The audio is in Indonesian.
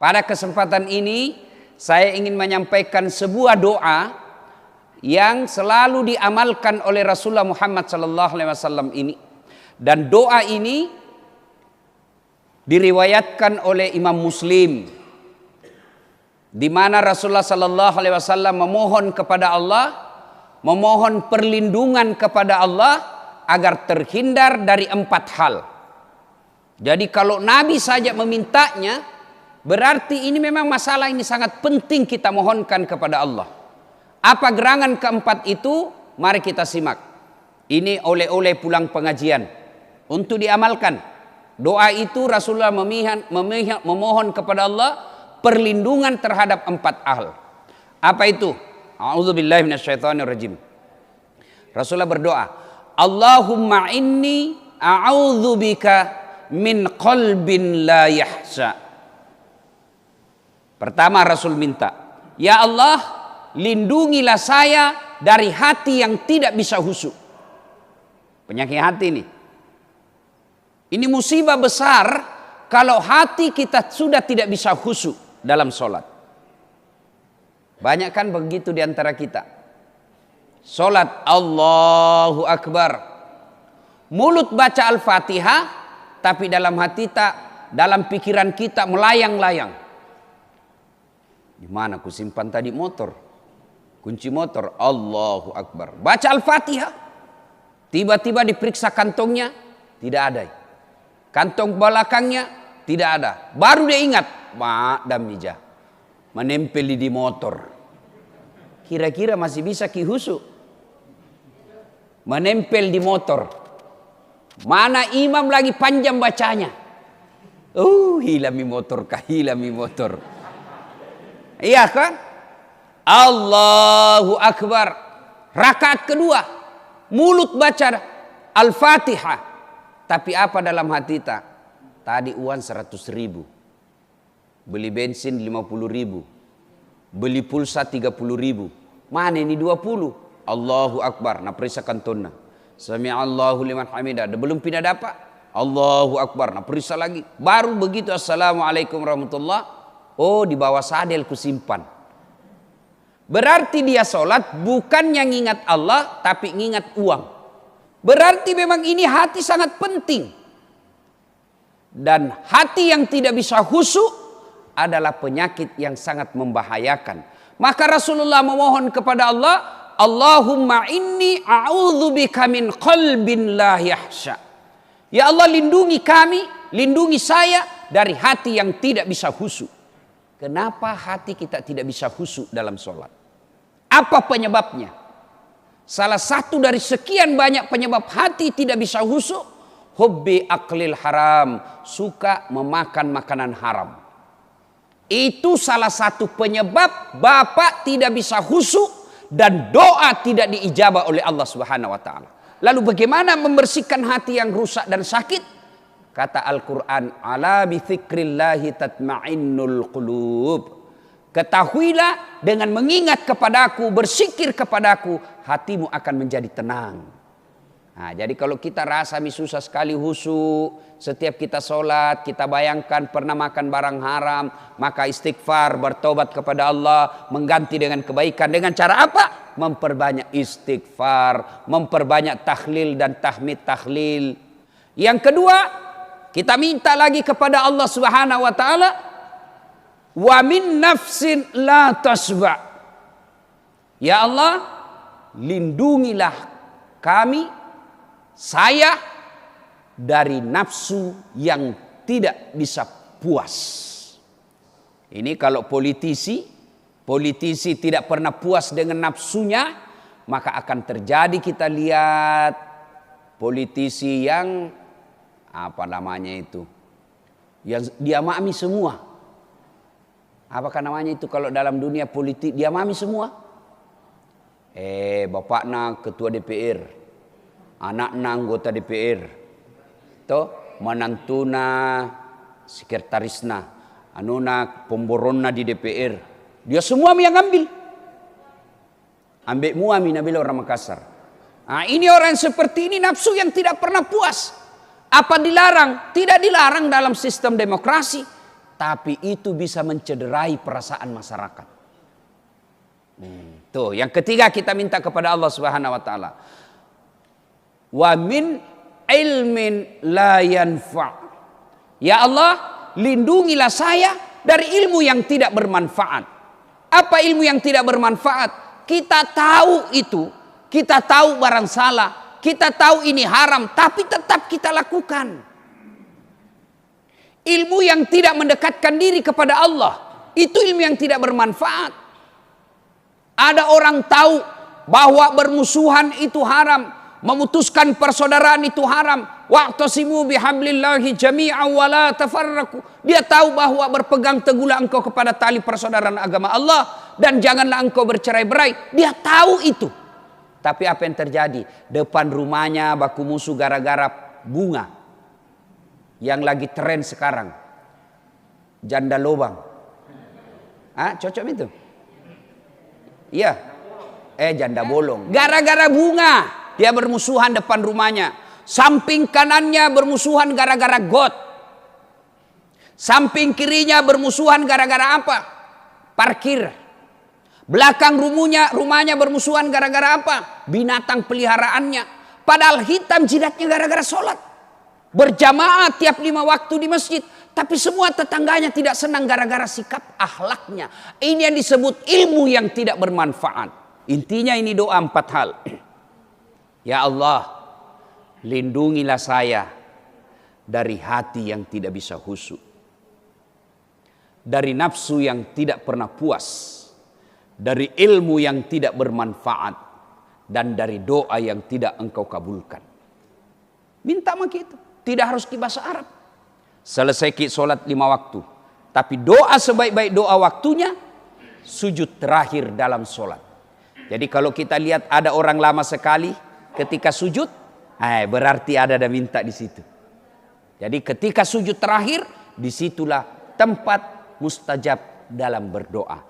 Pada kesempatan ini saya ingin menyampaikan sebuah doa yang selalu diamalkan oleh Rasulullah Muhammad SAW ini. Dan doa ini diriwayatkan oleh Imam Muslim, di mana Rasulullah SAW memohon kepada Allah, memohon perlindungan kepada Allah agar terhindar dari 4 hal. Jadi kalau Nabi saja memintanya, berarti ini memang masalah ini sangat penting kita mohonkan kepada Allah. Apa gerangan keempat itu? Mari kita simak. Ini oleh-oleh pulang pengajian untuk diamalkan. Doa itu Rasulullah memohon kepada Allah perlindungan terhadap 4 hal. Apa itu? A'udzubillahi minasyaitonirrajim. Rasulullah berdoa, Allahumma inni a'udzubika min qalbin la yahsa. Pertama Rasul minta, ya Allah, lindungilah saya dari hati yang tidak bisa khusyuk. Penyakit hati ini. Ini musibah besar kalau hati kita sudah tidak bisa khusyuk dalam sholat. Banyak kan begitu di antara kita. Sholat Allahu Akbar. Mulut baca Al-Fatihah, tapi dalam hati tak, dalam pikiran kita melayang-layang. Di mana ku simpan tadi motor? Kunci motor. Allahu Akbar. Baca Al-Fatihah. Tiba-tiba diperiksa kantongnya, tidak ada. Kantong belakangnya tidak ada. Baru dia ingat, madam nija, menempel di motor. Kira-kira masih bisa khusyuk? Menempel di motor. Mana imam lagi panjang bacanya? Hilami motor kah, hilami motor. Iya kan? Allahu Akbar. Rakaat kedua, mulut baca Al-Fatihah, tapi apa dalam hati tak? Tadi uang 100.000, beli bensin 50.000, beli pulsa 30.000. Mana ini 20? Allahu Akbar. Nah periksa kantonna. Sami'allahu liman hamidah. Belum pindah dapat. Allahu Akbar. Nah periksa lagi. Baru begitu Assalamualaikum warahmatullah. Oh, di bawah sadel ku simpan. Berarti dia sholat bukan yang ingat Allah, tapi ingat uang. Berarti memang ini hati sangat penting. Dan hati yang tidak bisa khusyuk adalah penyakit yang sangat membahayakan. Maka Rasulullah memohon kepada Allah, Allahumma inni a'udzubika min qalbin la yahsha. Ya Allah, lindungi kami, lindungi saya dari hati yang tidak bisa khusyuk. Kenapa hati kita tidak bisa khusyuk dalam sholat? Apa penyebabnya? Salah satu dari sekian banyak penyebab hati tidak bisa khusyuk, hubbi aklil haram, suka memakan makanan haram. Itu salah satu penyebab bapak tidak bisa khusyuk dan doa tidak diijabah oleh Allah Subhanahu wa taala. Lalu bagaimana membersihkan hati yang rusak dan sakit? Kata Al-Qur'an, ala bi dzikrillahi tatma'innul qulub. Ketahuilah dengan mengingat kepadaku, berzikir kepadaku, hatimu akan menjadi tenang. Nah, jadi kalau kita rasa susah sekali khusyuk, setiap kita sholat, kita bayangkan pernah makan barang haram, maka istighfar, bertobat kepada Allah, mengganti dengan kebaikan. Dengan cara apa? Memperbanyak istighfar, memperbanyak tahlil dan tahmid tahlil. Yang kedua, kita minta lagi kepada Allah Subhanahu wa taala, wa min nafsin la tasba. Ya Allah, lindungilah kami, saya, dari nafsu yang tidak bisa puas. Ini kalau politisi tidak pernah puas dengan nafsunya, maka akan terjadi, kita lihat politisi yang apa namanya itu, yang diamami semua. Apakah namanya itu kalau dalam dunia politik, diamami semua? Bapaknya ketua DPR, anaknya anggota DPR, toh menantuna sekretarisna, anuna pemboronna di DPR, dia semua yang ambil muami nabila orang Makassar. Nah, ini orang seperti ini, nafsu yang tidak pernah puas. Apa dilarang? Tidak dilarang dalam sistem demokrasi, tapi itu bisa mencederai perasaan masyarakat. Tuh, yang ketiga kita minta kepada Allah Subhanahu wa taala. Wa min ilmin la yanfa'. Ya Allah, lindungilah saya dari ilmu yang tidak bermanfaat. Apa ilmu yang tidak bermanfaat? Kita tahu itu, kita tahu barang salah, kita tahu ini haram, tapi tetap kita lakukan. Ilmu yang tidak mendekatkan diri kepada Allah, itu ilmu yang tidak bermanfaat. Ada orang tahu bahwa bermusuhan itu haram, memutuskan persaudaraan itu haram. Wa'tasimu bihablillahi jami'an wa la tafarraqu. Dia tahu bahwa berpegang teguhlah engkau kepada tali persaudaraan agama Allah dan janganlah engkau bercerai-berai. Dia tahu itu. Tapi apa yang terjadi? Depan rumahnya baku musuh gara-gara bunga. Yang lagi tren sekarang, janda lobang. Cocok itu? Iya. Janda bolong. Gara-gara bunga dia bermusuhan depan rumahnya. Samping kanannya bermusuhan gara-gara got. Samping kirinya bermusuhan gara-gara apa? Parkir. Belakang rumahnya bermusuhan gara-gara apa? Binatang peliharaannya. Padahal hitam jidatnya gara-gara sholat. Berjamaah tiap 5 waktu di masjid. Tapi semua tetangganya tidak senang gara-gara sikap akhlaknya. Ini yang disebut ilmu yang tidak bermanfaat. Intinya ini doa 4 hal. Ya Allah, lindungilah saya dari hati yang tidak bisa khusyuk. Dari nafsu yang tidak pernah puas. Dari ilmu yang tidak bermanfaat. Dan dari doa yang tidak engkau kabulkan. Minta sama kita. Tidak harus di bahasa Arab. Selesai sholat 5 waktu. Tapi doa sebaik-baik doa waktunya, sujud terakhir dalam sholat. Jadi kalau kita lihat ada orang lama sekali ketika sujud, berarti ada minta di situ. Jadi ketika sujud terakhir, disitulah tempat mustajab dalam berdoa.